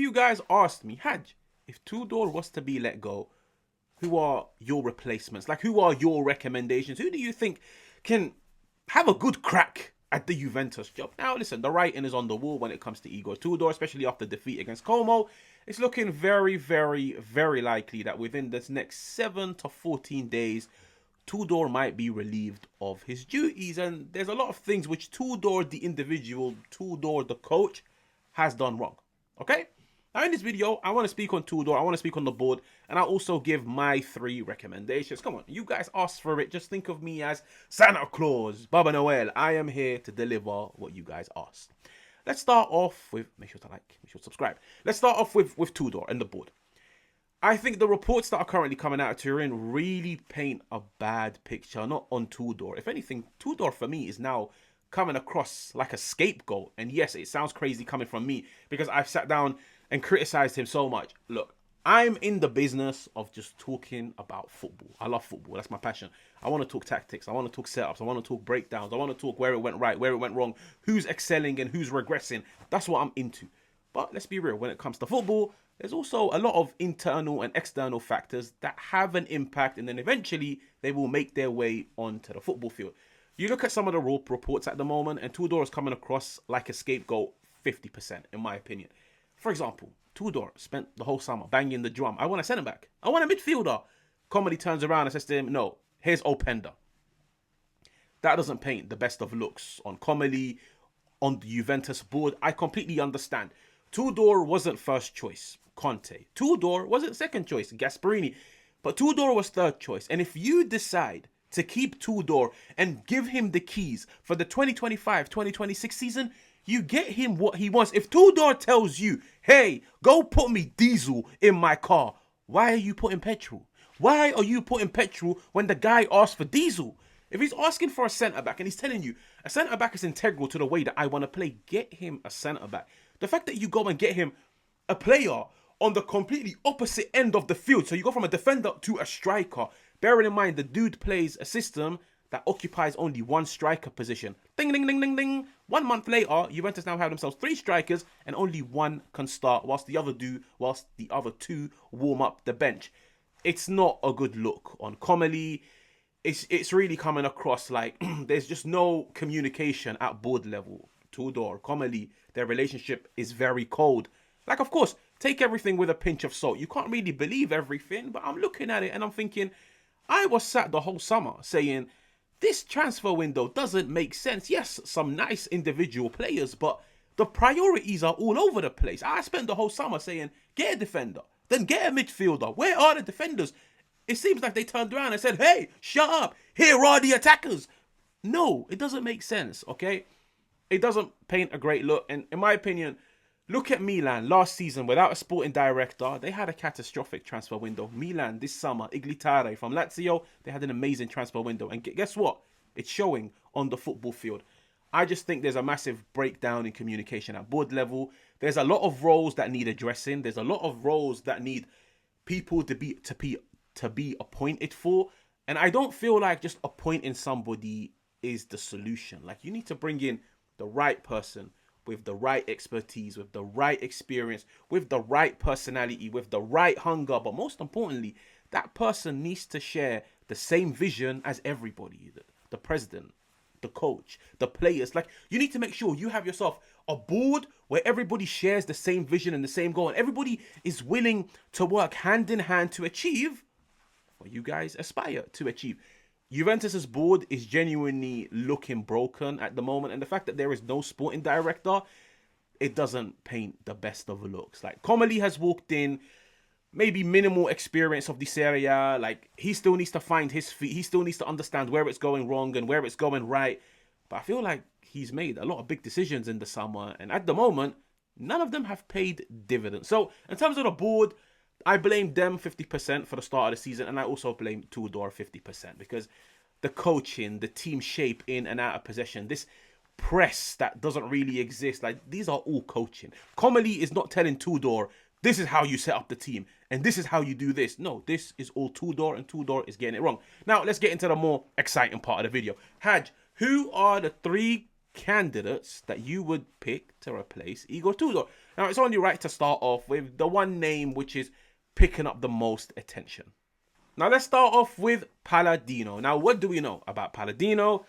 You guys asked me, Haj, if Tudor was to be let go, who are your replacements? Like, who are your recommendations? Who do you think can have a good crack at the Juventus job? Now, listen, the writing is on the wall when it comes to Igor Tudor, especially after defeat against Como. It's looking very, very, very likely that within this next 7 to 14 days, Tudor might be relieved of his duties. And there's a lot of things which Tudor, the individual, Tudor, the coach, has done wrong. Okay? Now, in this video, I want to speak on Tudor, I want to speak on the board, and I'll also give my 3 recommendations. Come on, you guys asked for it. Just think of me as Santa Claus, Baba Noel. I am here to deliver what you guys asked. Let's start off with, make sure to like, make sure to subscribe. Let's start off with Tudor and the board. I think the reports that are currently coming out of Turin really paint a bad picture, not on Tudor. If anything, Tudor for me is now coming across like a scapegoat. And yes, it sounds crazy coming from me because I've sat down and criticized him so much. Look, I'm in the business of just talking about football. I love football. That's my passion. I want to talk tactics. I want to talk setups. I want to talk breakdowns. I want to talk where it went right, where it went wrong, who's excelling and who's regressing. That's what I'm into. But let's be real. When it comes to football, there's also a lot of internal and external factors that have an impact, and then eventually they will make their way onto the football field. You look at some of the reports at the moment, and Tudor is coming across like a scapegoat 50%, in my opinion. For example, Tudor spent the whole summer banging the drum. I want a centre-back. I want a midfielder. Comolli turns around and says to him, no, here's Openda. That doesn't paint the best of looks on Comolli, on the Juventus board. I completely understand. Tudor wasn't first choice, Conte. Tudor wasn't second choice, Gasperini. But Tudor was third choice. And if you decide to keep Tudor and give him the keys for the 2025-2026 season, you get him what he wants. If Tudor tells you, hey, go put me diesel in my car, why are you putting petrol? Why are you putting petrol when the guy asks for diesel? If he's asking for a centre-back and he's telling you, a centre-back is integral to the way that I want to play, get him a centre-back. The fact that you go and get him a player on the completely opposite end of the field, so you go from a defender to a striker, bearing in mind the dude plays a system that occupies only one striker position. Ding, ding, ding, ding, ding. 1 month later, Juventus now have themselves 3 strikers and only one can start whilst the other 2 warm up the bench. It's not a good look on Comolli. It's really coming across like there's just no communication at board level. Tudor, Comolli, their relationship is very cold. Like, of course, take everything with a pinch of salt. You can't really believe everything, but I'm looking at it and I'm thinking, I was sat the whole summer saying, this transfer window doesn't make sense. Yes, some nice individual players, but the priorities are all over the place. I spent the whole summer saying, get a defender, then get a midfielder. Where are the defenders? It seems like they turned around and said, hey, shut up. Here are the attackers. No, it doesn't make sense, okay? It doesn't paint a great look. And in my opinion, look at Milan last season without a sporting director. They had a catastrophic transfer window. Milan this summer, Iglitare from Lazio, they had an amazing transfer window. And guess what? It's showing on the football field. I just think there's a massive breakdown in communication at board level. There's a lot of roles that need addressing. There's a lot of roles that need people to be appointed for. And I don't feel like just appointing somebody is the solution. Like, you need to bring in the right person with the right expertise, with the right experience, with the right personality, with the right hunger. But most importantly, that person needs to share the same vision as everybody. The president, the coach, the players. Like, you need to make sure you have yourself a board where everybody shares the same vision and the same goal. And everybody is willing to work hand in hand to achieve what you guys aspire to achieve. Juventus's board is genuinely looking broken at the moment, and the fact that there is no sporting director, it doesn't paint the best of looks. Like, Comolli has walked in, maybe minimal experience of the Serie. Like, he still needs to find his feet. He still needs to understand where it's going wrong and where it's going right. But I feel like he's made a lot of big decisions in the summer, and at the moment, none of them have paid dividends. So, in terms of the board, I blame them 50% for the start of the season, and I also blame Tudor 50% because the coaching, the team shape in and out of possession, this press that doesn't really exist, like, these are all coaching. Comolli is not telling Tudor, this is how you set up the team, and this is how you do this. No, this is all Tudor, and Tudor is getting it wrong. Now, let's get into the more exciting part of the video. Haj, who are the 3 candidates that you would pick to replace Igor Tudor? Now, it's only right to start off with the one name which is picking up the most attention. Now, let's start off with Palladino. Now, what do we know about Palladino?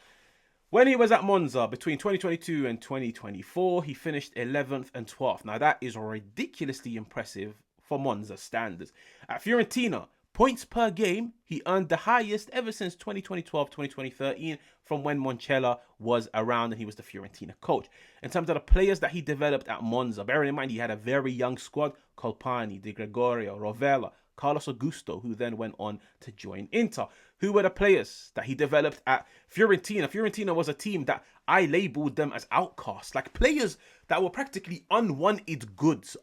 When he was at Monza between 2022 and 2024, he finished 11th and 12th. Now, that is ridiculously impressive for Monza standards. At Fiorentina, points per game, he earned the highest ever since 2012, 2013, from when Moncella was around and he was the Fiorentina coach. In terms of the players that he developed at Monza, bearing in mind he had a very young squad: Colpani, Di Gregorio, Rovella, Carlos Augusto, who then went on to join Inter. Who were the players that he developed at Fiorentina? Fiorentina was a team that I labelled them as outcasts, like players that were practically unwanted goods.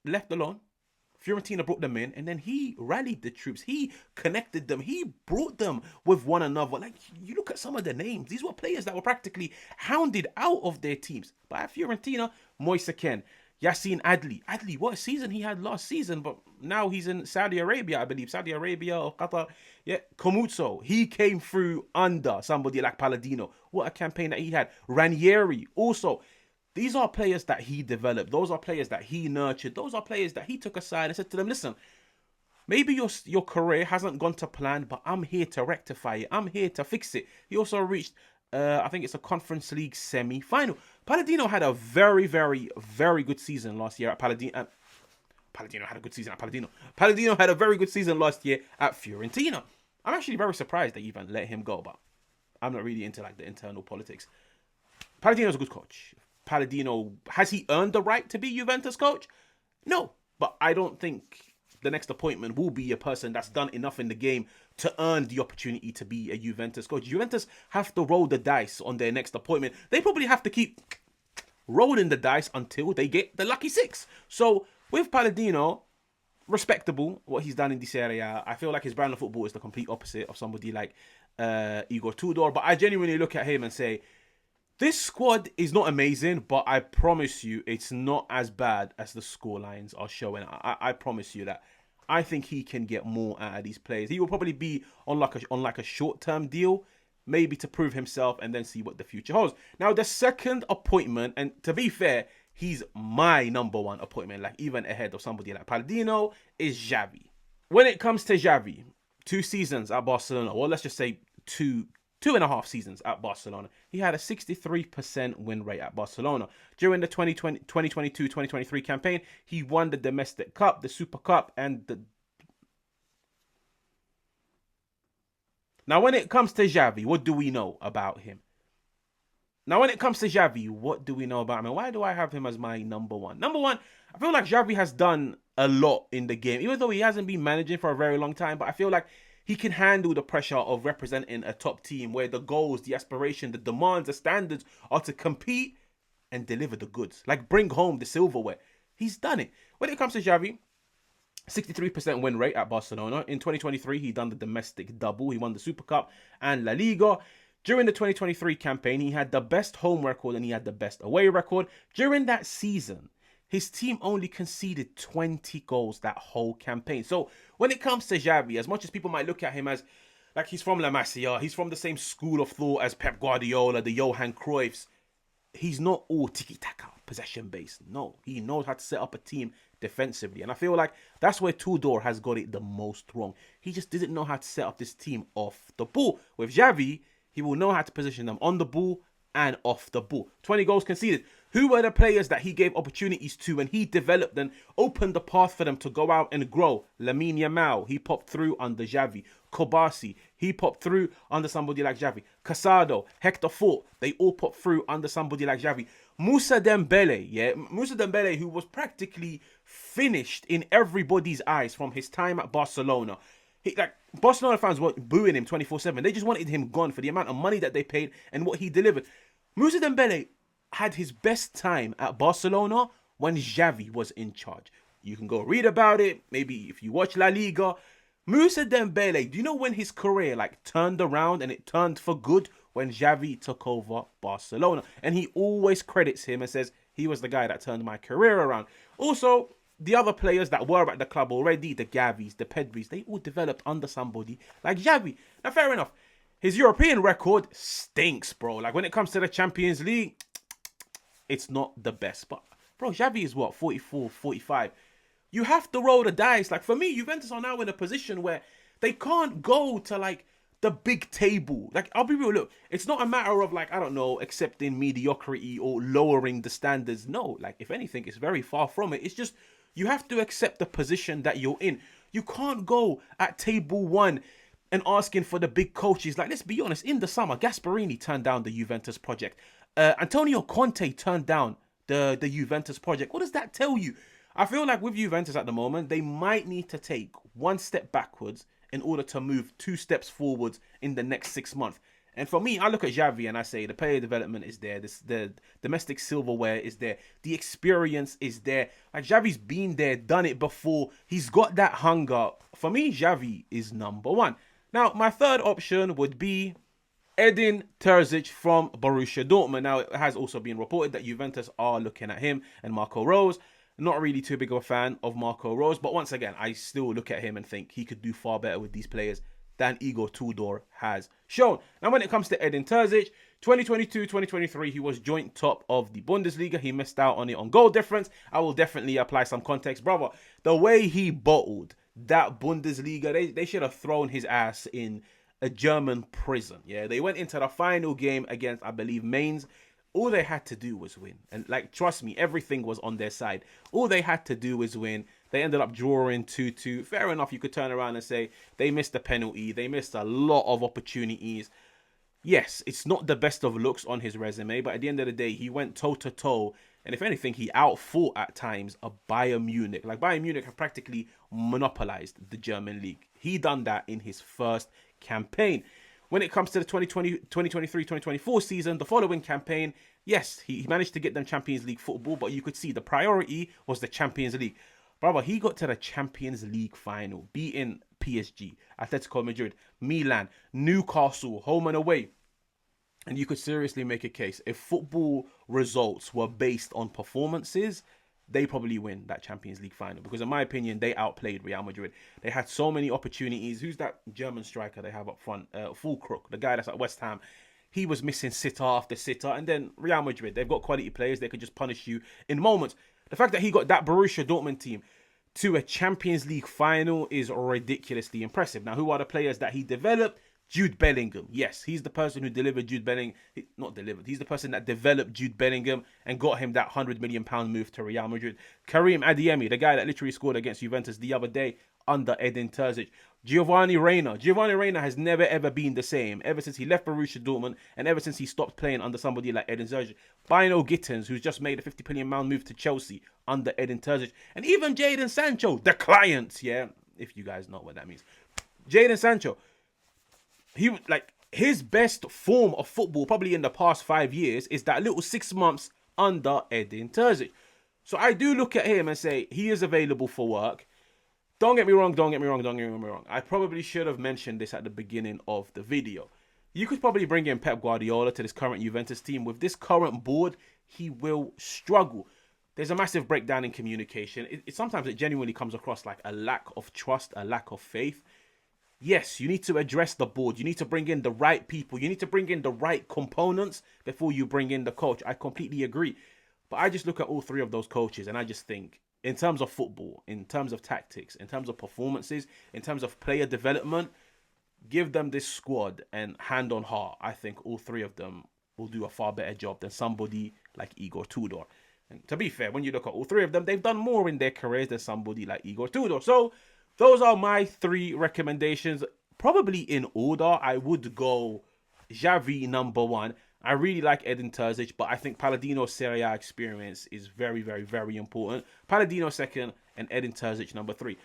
Left alone. Fiorentina brought them in, and then he rallied the troops. He connected them. He brought them with one another. Like, you look at some of the names. These were players that were practically hounded out of their teams. But at Fiorentina, Moise Kean, Yacine Adli. Adli, what a season he had last season, but now he's in Saudi Arabia, I believe. Saudi Arabia or Qatar. Yeah, Comuzzo, he came through under somebody like Palladino. What a campaign that he had. Ranieri, also. These are players that he developed. Those are players that he nurtured. Those are players that he took aside and said to them, listen, maybe your career hasn't gone to plan, but I'm here to rectify it. I'm here to fix it. He also reached, I think it's a Conference League semi-final. Palladino had a very, very, very good season last year at Palladino. Palladino had a good season at Palladino. Palladino had a very good season last year at Fiorentina. I'm actually very surprised they even let him go, but I'm not really into like the internal politics. Palladino's a good coach. Palladino, has he earned the right to be Juventus coach? No, but I don't think the next appointment will be a person that's done enough in the game to earn the opportunity to be a Juventus coach. Juventus have to roll the dice on their next appointment. They probably have to keep rolling the dice until they get the lucky six. So with Palladino, respectable what he's done in the Serie. I feel like his brand of football is the complete opposite of somebody like Igor Tudor. But I genuinely look at him and say, this squad is not amazing, but I promise you it's not as bad as the scorelines are showing. I promise you that. I think he can get more out of these players. He will probably be on like a short-term deal, maybe to prove himself and then see what the future holds. Now, the second appointment, and to be fair, he's my number one appointment, like even ahead of somebody like Palladino, is Xavi. When it comes to Xavi, 2 seasons at Barcelona, or let's just say 2.5 seasons at Barcelona. He had a 63% win rate at Barcelona. During the 2022-2023 campaign, he won the Domestic Cup, the Super Cup, and the... Now, when it comes to Xavi, what do we know about him? And why do I have him as my number one? Number one, I feel like Xavi has done a lot in the game, even though he hasn't been managing for a very long time, but I feel like he can handle the pressure of representing a top team where the goals, the aspiration, the demands, the standards are to compete and deliver the goods. Like, bring home the silverware. He's done it. When it comes to Xavi, 63% win rate at Barcelona. In 2023, he done the domestic double. He won the Super Cup and La Liga. During the 2023 campaign, he had the best home record and he had the best away record. During that season, his team only conceded 20 goals that whole campaign. So when it comes to Xavi, as much as people might look at him as like he's from La Masia, he's from the same school of thought as Pep Guardiola, the Johan Cruyffs, he's not all tiki-taka, possession-based. No, he knows how to set up a team defensively. And I feel like that's where Tudor has got it the most wrong. He just didn't know how to set up this team off the ball. With Xavi, he will know how to position them on the ball and off the ball. 20 goals conceded. Who were the players that he gave opportunities to and he developed and opened the path for them to go out and grow? Lamine Yamal, he popped through under Xavi. Kobasi, he popped through under somebody like Xavi. Casado, Hector Fort, they all popped through under somebody like Xavi. Moussa Dembele, who was practically finished in everybody's eyes from his time at Barcelona. Barcelona fans were booing him 24/7. They just wanted him gone for the amount of money that they paid and what he delivered. Moussa Dembele had his best time at Barcelona when Xavi was in charge. You can go read about it. Maybe if you watch La Liga. Moussa Dembele, do you know when his career turned around and it turned for good? When Xavi took over Barcelona. And he always credits him and says, he was the guy that turned my career around. Also, the other players that were at the club already, the Gavis, the Pedris, they all developed under somebody like Xavi. Now, fair enough. His European record stinks, bro. Like, when it comes to the Champions League, it's not the best. But, bro, Xavi is what, 44, 45? You have to roll the dice. Like, for me, Juventus are now in a position where they can't go to, like, the big table. Like, I'll be real, look, it's not a matter of, like, I don't know, accepting mediocrity or lowering the standards. No, like, if anything, it's very far from it. It's just, you have to accept the position that you're in. You can't go at table one and asking for the big coaches. Like, let's be honest, in the summer, Gasperini turned down the Juventus project. Antonio Conte turned down the Juventus project. What does that tell you? I feel like with Juventus at the moment, they might need to take one step backwards in order to move 2 steps forwards in the next 6 months. And for me, I look at Xavi and I say the player development is there. The domestic silverware is there. The experience is there. Like, Xavi's been there, done it before. He's got that hunger. For me, Xavi is number one. Now, my third option would be Edin Terzic from Borussia Dortmund. Now, it has also been reported that Juventus are looking at him and Marco Rose. Not really too big of a fan of Marco Rose, but once again, I still look at him and think he could do far better with these players than Igor Tudor has shown. Now, when it comes to Edin Terzic, 2022-2023, he was joint top of the Bundesliga. He missed out on it on goal difference. I will definitely apply some context. Brother, the way he bottled that Bundesliga, they should have thrown his ass in a German prison. Yeah, they went into the final game against, I believe, Mainz. All they had to do was win. And, like, trust me, everything was on their side. All they had to do was win. They ended up drawing 2-2. Fair enough, you could turn around and say they missed a penalty. They missed a lot of opportunities. Yes, it's not the best of looks on his resume, but at the end of the day, he went toe-to-toe. And if anything, he outfought at times a Bayern Munich. Like, Bayern Munich have practically monopolized the German league. He done that in his first campaign. When it comes to the 2023-2024 season, the following campaign, yes, he managed to get them Champions League football, but you could see the priority was the Champions League. Brother, he got to the Champions League final, beating PSG, Atletico Madrid, Milan, Newcastle, home and away. And you could seriously make a case. If football results were based on performances, they probably win that Champions League final. Because in my opinion, they outplayed Real Madrid. They had so many opportunities. Who's that German striker they have up front? Fulkrug, the guy that's at West Ham. He was missing sitter after sitter. And then Real Madrid, they've got quality players. They could just punish you in moments. The fact that he got that Borussia Dortmund team to a Champions League final is ridiculously impressive. Now, who are the players that he developed? Jude Bellingham. Yes, he's the person who delivered Jude Bellingham. Not delivered. He's the person that developed Jude Bellingham and got him that £100 million move to Real Madrid. Karim Adeyemi, the guy that literally scored against Juventus the other day under Edin Terzic. Giovanni Reina. Giovanni Reina has never ever been the same ever since he left Borussia Dortmund and ever since he stopped playing under somebody like Edin Terzic. Bino Gittins, who's just made a £50 million move to Chelsea under Edin Terzic. And even Jadon Sancho, the client, yeah, if you guys know what that means. Jadon Sancho. His best form of football probably in the past 5 years is that little 6 months under Edin Terzic. So I do look at him and say he is available for work. Don't get me wrong. I probably should have mentioned this at the beginning of the video. You could probably bring in Pep Guardiola to this current Juventus team. With this current board, he will struggle. There's a massive breakdown in communication. Sometimes it genuinely comes across like a lack of trust, a lack of faith. Yes, you need to address the board. You need to bring in the right people. You need to bring in the right components before you bring in the coach. I completely agree. But I just look at all three of those coaches and I just think, in terms of football, in terms of tactics, in terms of performances, in terms of player development, give them this squad and hand on heart. I think all three of them will do a far better job than somebody like Igor Tudor. And to be fair, when you look at all three of them, they've done more in their careers than somebody like Igor Tudor. So those are my 3 recommendations. Probably in order, I would go Xavi number 1. I really like Edin Terzic, but I think Palladino's Serie A experience is very, very, very important. Palladino second and Edin Terzic number 3.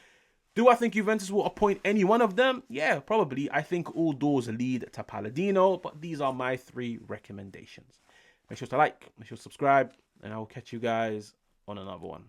Do I think Juventus will appoint any one of them? Yeah, probably. I think all doors lead to Palladino, but these are my 3 recommendations. Make sure to like, make sure to subscribe, and I will catch you guys on another one.